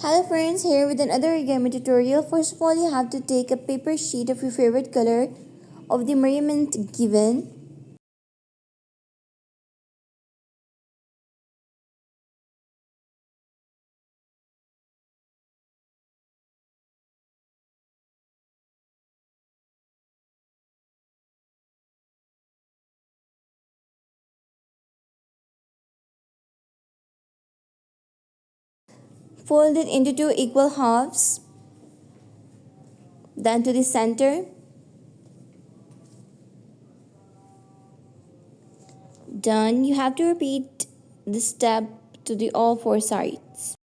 Hello friends, here with another origami tutorial. First of all, you have to take a paper sheet of your favorite color of the measurement given. Fold it into two equal halves, then to the center. Done. You have to repeat this step to the all four sides.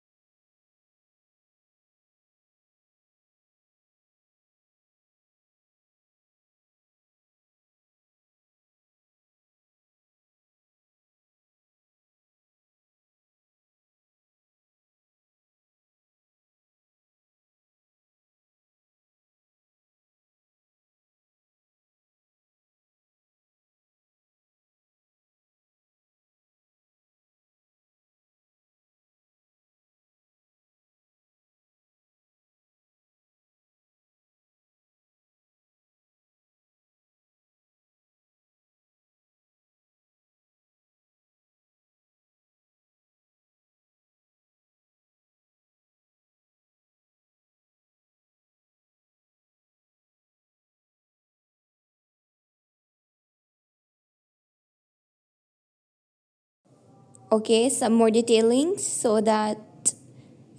Okay, some more detailing so that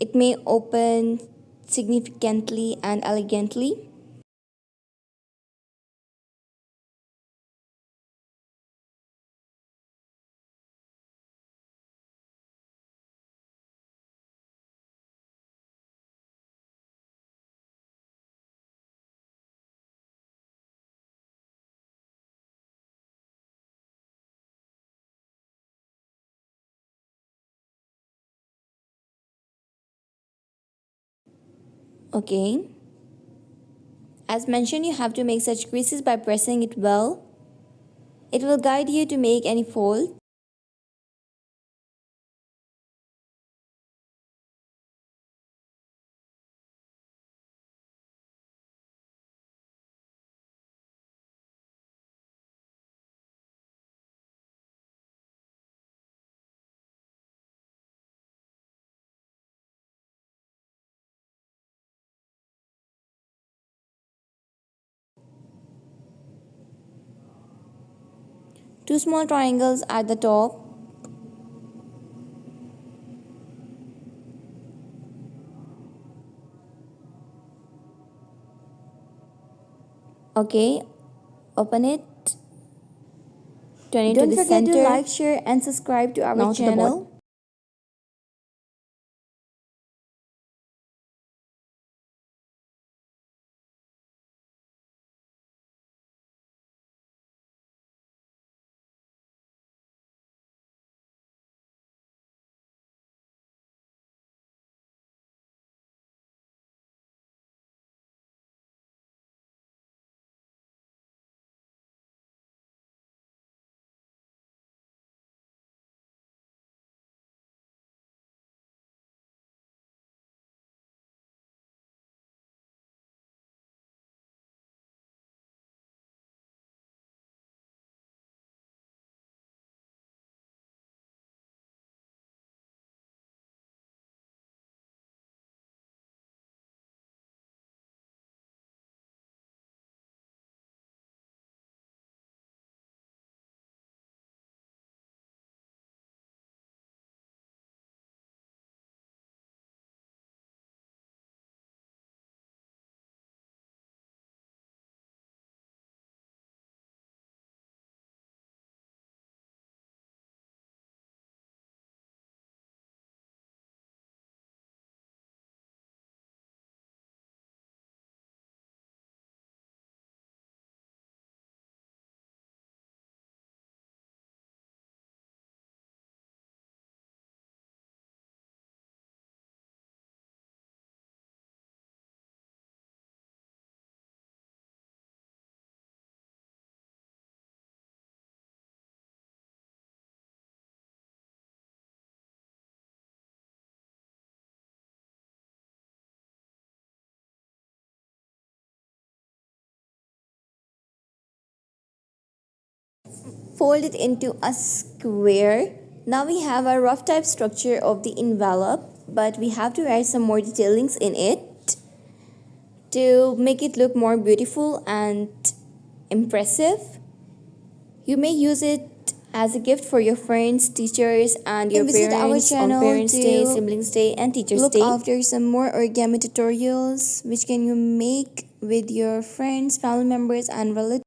it may open significantly and elegantly. Okay. As mentioned, you have to make such creases by pressing it well. It will guide you to make any fold. Two small triangles at the top. Okay, open it, turn it to Don't the forget to center. like, share, and subscribe to our Now to the bottom. channel. Fold it into a square. Now we have a rough type structure of the envelope, but we have to add some more detailings in it to make it look more beautiful and impressive. You may use it as a gift for your friends, teachers, and your Visit our parents on channel Parents' Day, to Siblings' Day, and Teachers' look Day. after some more origami tutorials which can you make with your friends, family members, and relatives.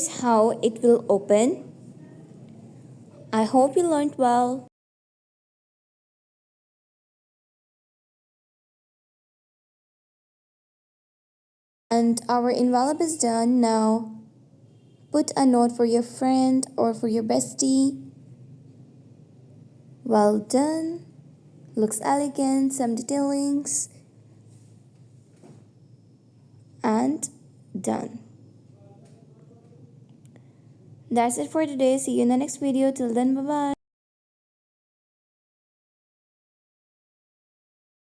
Here's how it will open. I hope you learned well. And our envelope is done. Now put a note for your friend or for your bestie. Well done. Looks elegant, some detailings. And done. That's it for today. See you in the next video. Till then, bye bye.